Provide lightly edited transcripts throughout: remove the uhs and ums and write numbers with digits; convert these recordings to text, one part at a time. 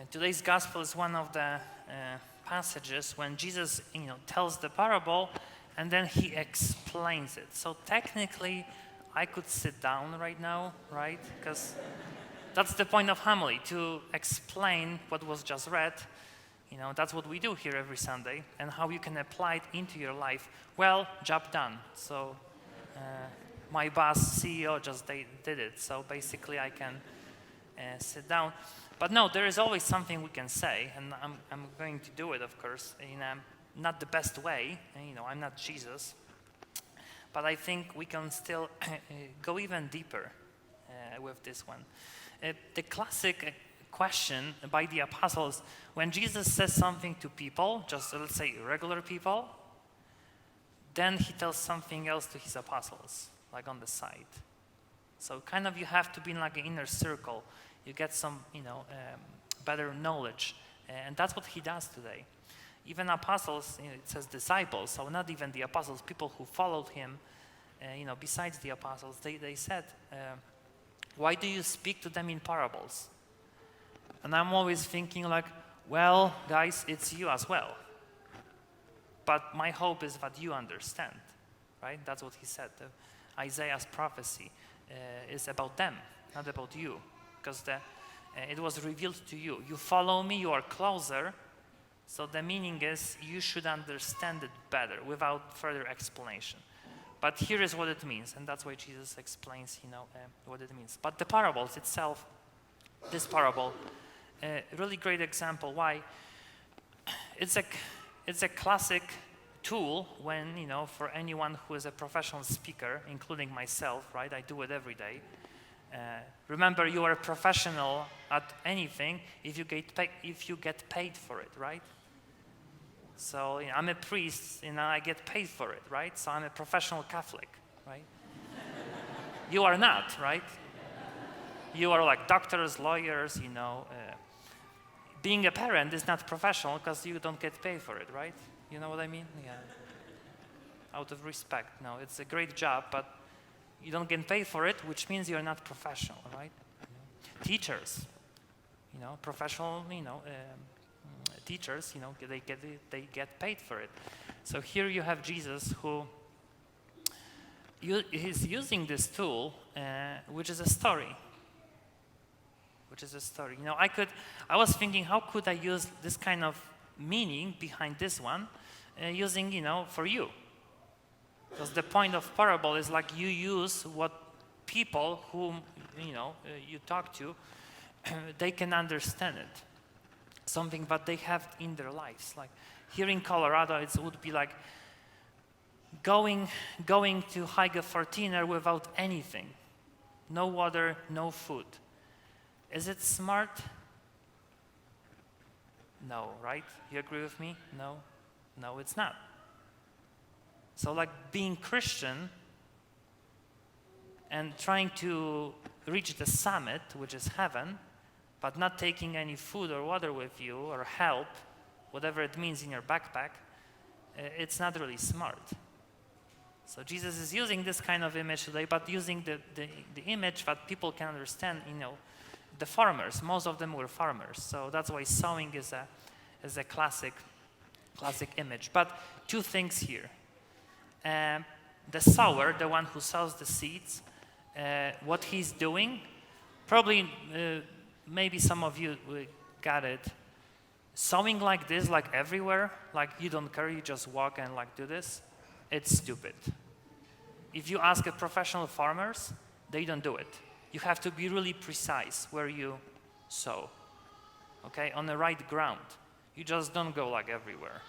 Today's gospel is one of the passages when Jesus, tells the parable and then he explains it. So technically, I could sit down right now, right? Because that's the point of homily, to explain what was just read. That's what we do here every Sunday, and how you can apply it into your life. Well, job done. So my boss, CEO, just did it. So basically, I can sit down. But no, there is always something we can say, and I'm going to do it, of course, in not the best way. I'm not Jesus, but I think we can still go even deeper with this one. The classic question by the apostles, when Jesus says something to people, just let's say regular people, then he tells something else to his apostles, like on the side. So kind of you have to be in like an inner circle. You get some, better knowledge. And that's what he does today. Even apostles, it says disciples, so not even the apostles, people who followed him, besides the apostles, they said, why do you speak to them in parables? And I'm always thinking like, well, guys, it's you as well. But my hope is that you understand, right? That's what he said. Isaiah's prophecy is about them, not about you. Because it was revealed to you. You follow me, you are closer. So the meaning is you should understand it better without further explanation. But here is what it means, and that's why Jesus explains, what it means. But the parables itself, this parable, really great example. Why? It's a classic tool when, for anyone who is a professional speaker, including myself, right? I do it every day. Remember, you are a professional at anything if you get paid for it, right? So I'm a priest, I get paid for it, right? So I'm a professional Catholic, right? You are not, right? You are like doctors, lawyers, Being a parent is not professional because you don't get paid for it, right? You know what I mean? Yeah. Out of respect. No, it's a great job, but you don't get paid for it, which means you're not professional, right? Teachers, professional, teachers, they get paid for it. So here you have Jesus who he's using this tool, which is a story. I was thinking, how could I use this kind of meaning behind this one, using, for you? Because the point of parable is like you use what people whom you talk to, they can understand it. Something that they have in their lives. Like here in Colorado, it would be like going to hike a 14er without anything. No water, no food. Is it smart? No, right? You agree with me? No, it's not. So like being Christian and trying to reach the summit, which is heaven, but not taking any food or water with you or help, whatever it means in your backpack, it's not really smart. So Jesus is using this kind of image today, but using the image that people can understand, the farmers. Most of them were farmers. So that's why sowing is a classic image. But two things here. The sower, the one who sows the seeds, what he's doing, probably maybe some of you got it. Sowing like this, like everywhere, like you don't care, you just walk and like do this, it's stupid. If you ask professional farmers, they don't do it. You have to be really precise where you sow, okay, on the right ground. You just don't go like everywhere,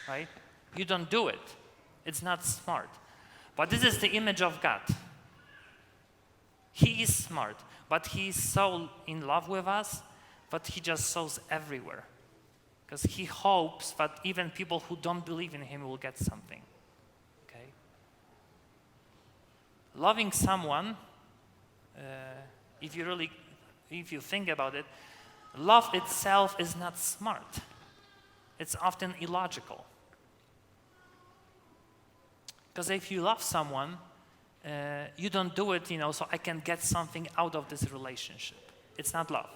right? You don't do it. It's not smart. But this is the image of God. He is smart, but he is so in love with us, but he just sows everywhere. Because he hopes that even people who don't believe in him will get something. Okay? Loving someone, if you think about it, love itself is not smart. It's often illogical. Because if you love someone, you don't do it, so I can get something out of this relationship. It's not love.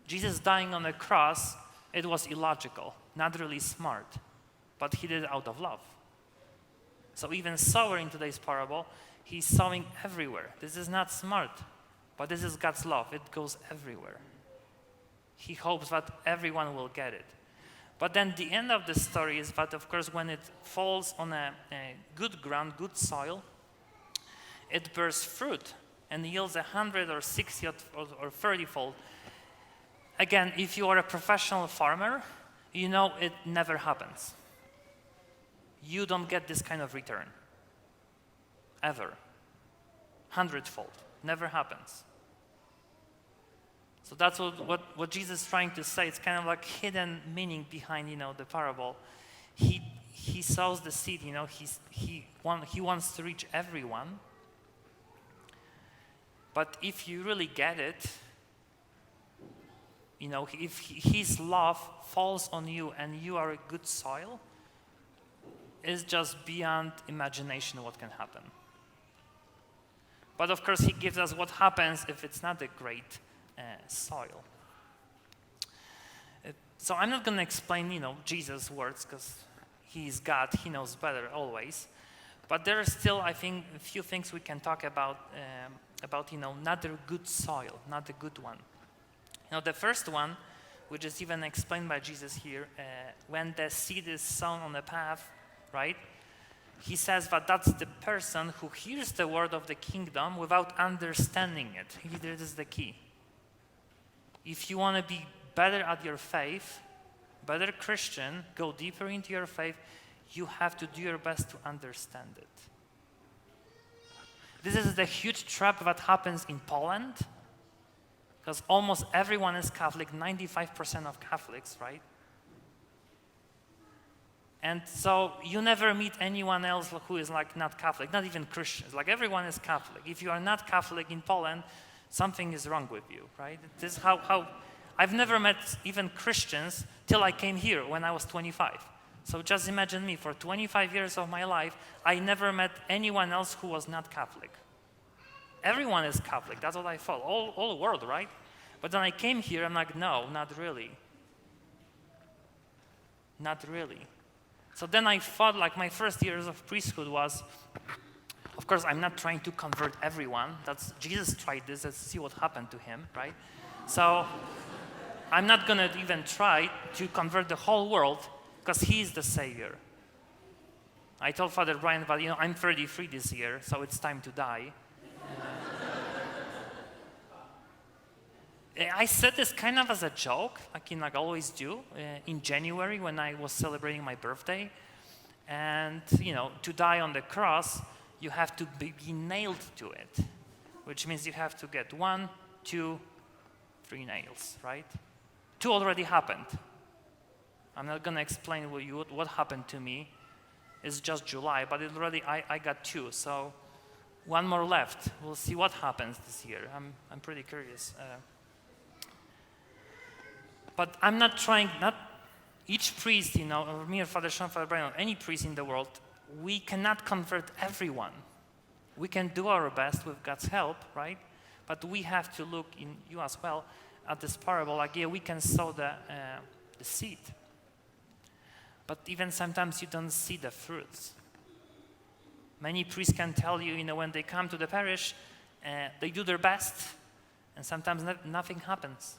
Jesus dying on a cross, it was illogical, not really smart, but he did it out of love. So even sower in today's parable, he's sowing everywhere. This is not smart, but this is God's love. It goes everywhere. He hopes that everyone will get it. But then the end of the story is that, of course, when it falls on a good ground, good soil, it bears fruit and yields 100 or 60 or 30-fold. Again, if you are a professional farmer, you know it never happens. You don't get this kind of return, ever. 100-fold, never happens. So that's what Jesus is trying to say. It's kind of like hidden meaning behind, the parable. He sows the seed, he wants to reach everyone. But if you really get it, if his love falls on you and you are a good soil, it's just beyond imagination what can happen. But of course, he gives us what happens if it's not a great soil. So I'm not going to explain, Jesus' words, because he is God. He knows better always. But there are still, I think, a few things we can talk about, not a good soil, not a good one. The first one, which is even explained by Jesus here, when the seed is sown on the path, right? He says that that's the person who hears the word of the kingdom without understanding it. This is the key. If you want to be better at your faith, better Christian, go deeper into your faith, you have to do your best to understand it. This is the huge trap that happens in Poland, because almost everyone is Catholic, 95% of Catholics, right? And so you never meet anyone else who is not Catholic, not even Christians. Everyone is Catholic. If you are not Catholic in Poland, something is wrong with you, right? This is how I've never met even Christians till I came here when I was 25. So just imagine me, for 25 years of my life, I never met anyone else who was not Catholic. Everyone is Catholic, that's what I thought, all the world, right? But then I came here, I'm like, no, not really. Not really. So then I thought, my first years of priesthood was, of course, I'm not trying to convert everyone. Jesus tried this, let's see what happened to him, right? So I'm not going to even try to convert the whole world, because he is the Savior. I told Father Brian that, I'm 33 this year, so it's time to die. I said this kind of as a joke, I always do, in January when I was celebrating my birthday. And, to die on the cross, you have to be nailed to it, which means you have to get 1, 2, 3 nails, right? 2 already happened. I'm not going to explain what happened to me. It's just July, but I got 2, so 1 more left. We'll see what happens this year. I'm pretty curious. But I'm not trying, not each priest, or me or Father Sean, Father Brian, or any priest in the world, we cannot convert everyone. We can do our best with God's help, right? But we have to look, in you as well, at this parable. We can sow the seed. But even sometimes you don't see the fruits. Many priests can tell you, when they come to the parish, they do their best, and sometimes nothing happens.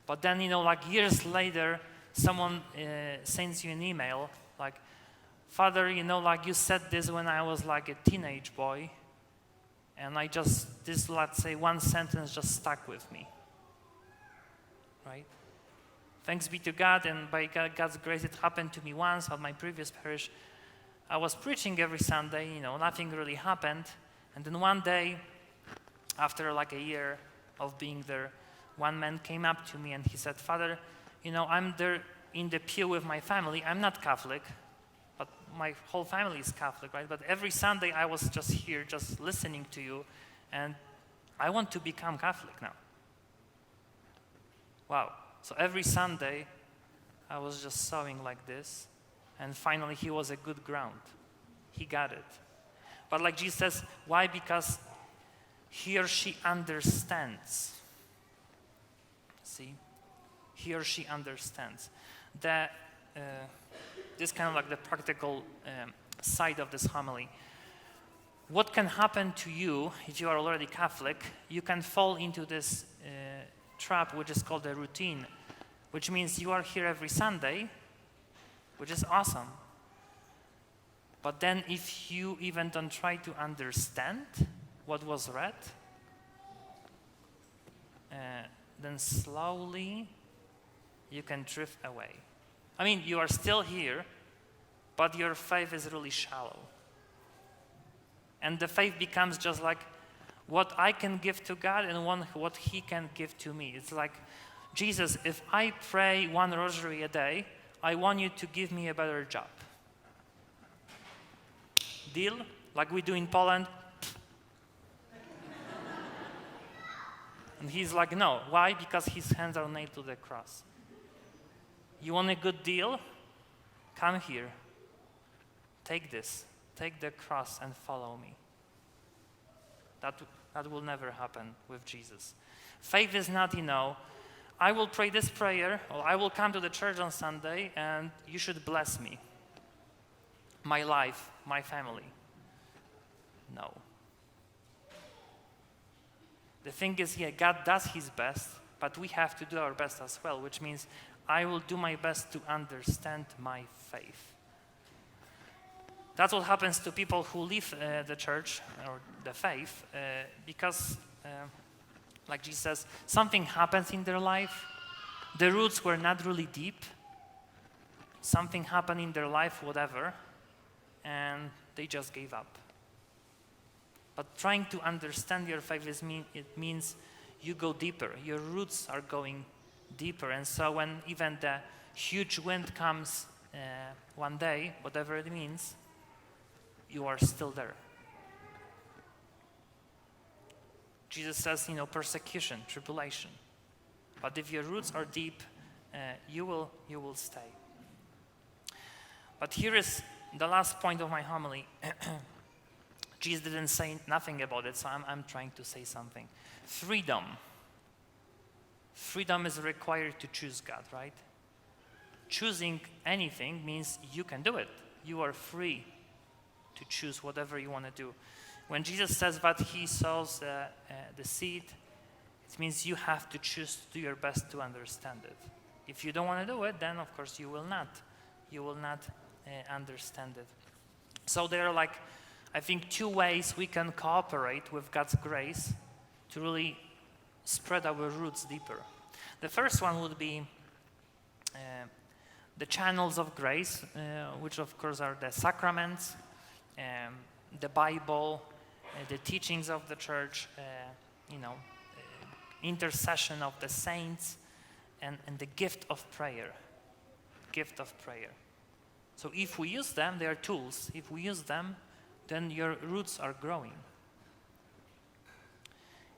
But then, years later, someone sends you an email, Father, you said this when I was a teenage boy, and let's say one sentence just stuck with me, right? Thanks be to God, and by God's grace, it happened to me once at my previous parish. I was preaching every Sunday, nothing really happened, and then one day, after a year of being there, one man came up to me and he said, Father, I'm there in the pew with my family. I'm not Catholic, but my whole family is Catholic, right? But every Sunday I was just here, just listening to you, and I want to become Catholic now. Wow. So every Sunday I was just sowing like this, and finally he was a good ground. He got it. But Jesus says, why? Because he or she understands. See? He or she understands. This is kind of like the practical side of this homily. What can happen to you if you are already Catholic? You can fall into this trap, which is called a routine, which means you are here every Sunday, which is awesome. But then if you even don't try to understand what was read, then slowly you can drift away. I mean, you are still here, but your faith is really shallow. And the faith becomes just like what I can give to God and what He can give to me. It's like, Jesus, if I pray 1 rosary a day, I want you to give me a better job. Deal? Like we do in Poland. And He's like, no. Why? Because His hands are nailed to the cross. You want a good deal? Come here. Take this. Take the cross and follow me. That will never happen with Jesus. Faith is not, I will pray this prayer, or I will come to the church on Sunday, and you should bless me. My life, my family. No. The thing is, God does His best, but we have to do our best as well, which means I will do my best to understand my faith. That's what happens to people who leave the church or the faith because, like Jesus says, something happens in their life. The roots were not really deep. Something happened in their life, whatever, and they just gave up. But trying to understand your faith, it means you go deeper. Your roots are going deeper. And so when even the huge wind comes one day, whatever it means, you are still there. Jesus says, persecution, tribulation. But if your roots are deep, you will stay. But here is the last point of my homily. Jesus didn't say nothing about it, so I'm trying to say something. Freedom. Freedom is required to choose God, right? Choosing anything means you can do it. You are free to choose whatever you want to do. When Jesus says that He sows the seed, it means you have to choose to do your best to understand it. If you don't want to do it, then of course you will not. You will not understand it. So there are I think 2 ways we can cooperate with God's grace to really spread our roots deeper. The first one would be the channels of grace, which of course are the sacraments, the Bible, the teachings of the church, intercession of the saints, and the gift of prayer. Gift of prayer. So if we use them, they are tools. If we use them, then your roots are growing.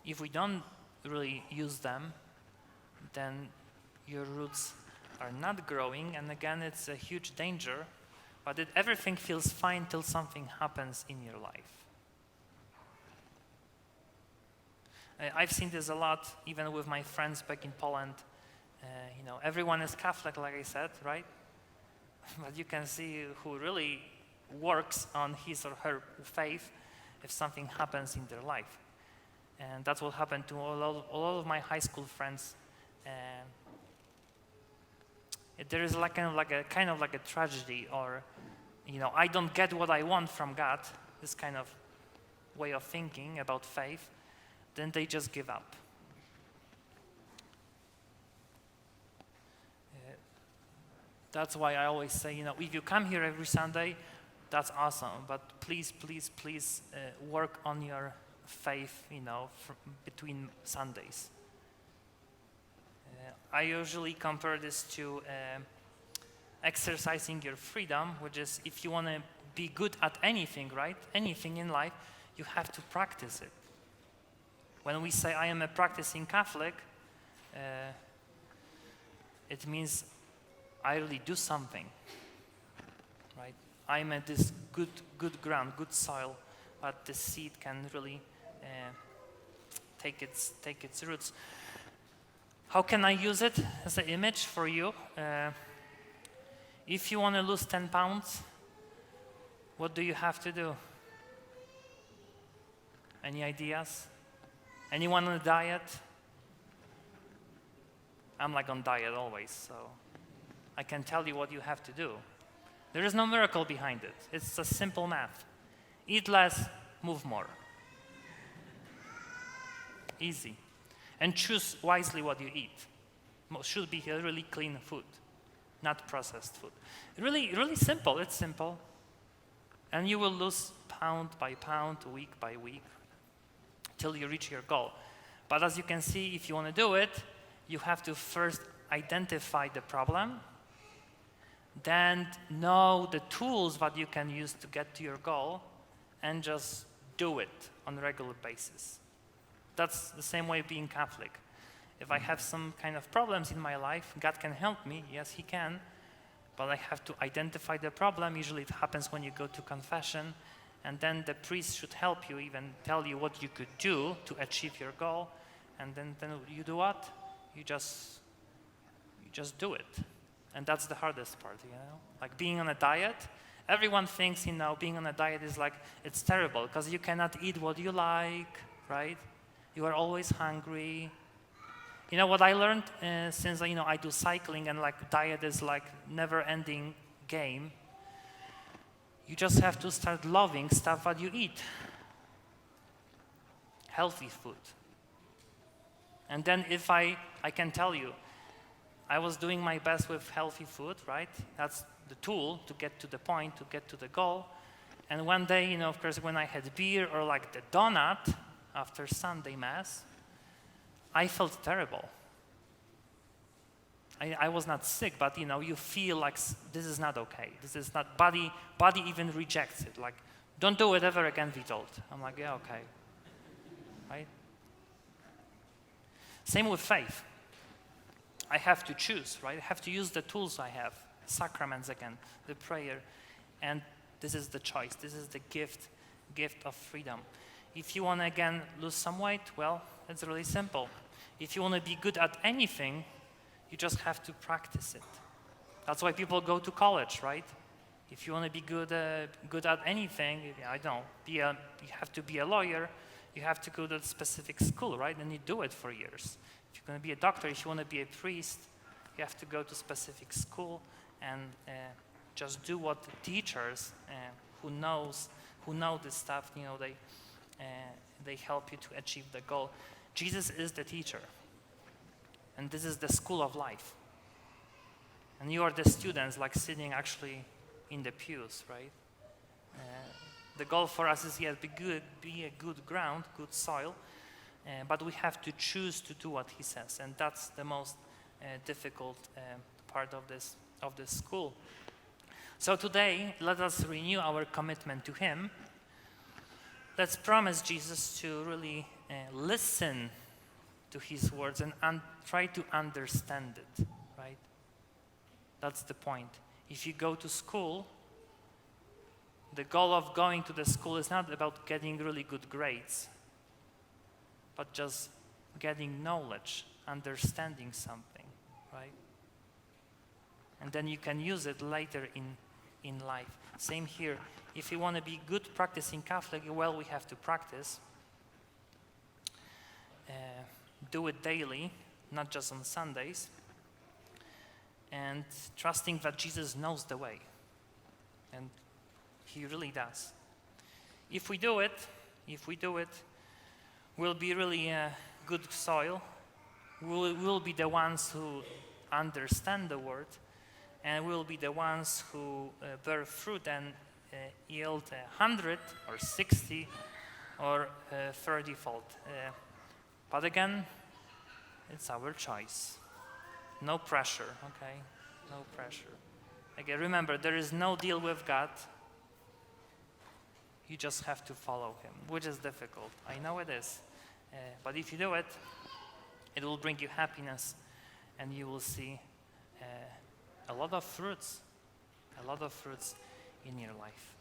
If we don't really use them, then your roots are not growing, and again, it's a huge danger. But everything feels fine till something happens in your life. I've seen this a lot, even with my friends back in Poland. Everyone is Catholic, like I said, right? But you can see who really works on his or her faith if something happens in their life. And that's what happened to all of my high school friends. There is kind of like a tragedy, or I don't get what I want from God, this kind of way of thinking about faith, then they just give up. That's why I always say, if you come here every Sunday, that's awesome, but please work on your faith, between Sundays. I usually compare this to exercising your freedom, which is if you want to be good at anything, right? Anything in life, you have to practice it. When we say I am a practicing Catholic, it means I really do something, right? I'm at this good ground, good soil, but the seed can really take its roots. How can I use it as an image for you? If you want to lose 10 pounds, what do you have to do? Any ideas? Anyone on a diet? I'm like on diet always, so I can tell you what you have to do. There is no miracle behind it. It's a simple math. Eat less, move more. Easy. And choose wisely what you eat. Should be really clean food, not processed food. Really, really simple. It's simple. And you will lose pound by pound, week by week, till you reach your goal. But as you can see, if you want to do it, you have to first identify the problem, then know the tools that you can use to get to your goal, and just do it on a regular basis. That's the same way being Catholic. If I have some kind of problems in my life, God can help me. Yes, He can. But I have to identify the problem. Usually it happens when you go to confession. And then the priest should help you, even tell you what you could do to achieve your goal. And then you do what? You just do it. And that's the hardest part, you know? Like being on a diet. Everyone thinks, being on a diet is like, it's terrible because you cannot eat what you like, right? You are always hungry. You know what I learned since I do cycling, and like diet is like never-ending game. You just have to start loving stuff that you eat. Healthy food. And then if I can tell you, I was doing my best with healthy food, right? That's the tool to get to the point, to get to the goal. And one day, of course, when I had beer or like the donut after Sunday Mass, I felt terrible. I was not sick, but you feel like this is not okay. This is not, body even rejects it. Like, don't do it ever again, Witold. I'm like, yeah, okay. Right? Same with faith. I have to choose, right? I have to use the tools I have, sacraments again, the prayer, and this is the choice. This is the gift of freedom. If you want to, again, lose some weight, well, it's really simple. If you want to be good at anything, you just have to practice it. That's why people go to college, right? If you want to be good at anything, you have to be a lawyer, you have to go to a specific school, right? And you do it for years. If you're going to be a doctor, if you want to be a priest, you have to go to a specific school and just do what the teachers who know this stuff, they help you to achieve the goal. Jesus is the teacher. And this is the school of life. And you are the students, like sitting actually in the pews, right? The goal for us is, be a good ground, good soil, but we have to choose to do what He says, and that's the most difficult part of this school. So today, let us renew our commitment to Him. Let's promise Jesus to really listen to His words and try to understand it, right? That's the point. If you go to school, the goal of going to the school is not about getting really good grades, but just getting knowledge, understanding something, right? And then you can use it later in life. Same here. If you want to be good practicing Catholic, well, we have to practice. Do it daily, not just on Sundays. And trusting that Jesus knows the way. And He really does. If we do it, we'll be really good soil. We'll be the ones who understand the word, and we'll be the ones who bear fruit and yield 100 or 60 or 30-fold. But again, it's our choice. No pressure, okay? No pressure. Again, remember, there is no deal with God. You just have to follow Him, which is difficult. I know it is. But if you do it, it will bring you happiness, and you will see a lot of fruits in your life.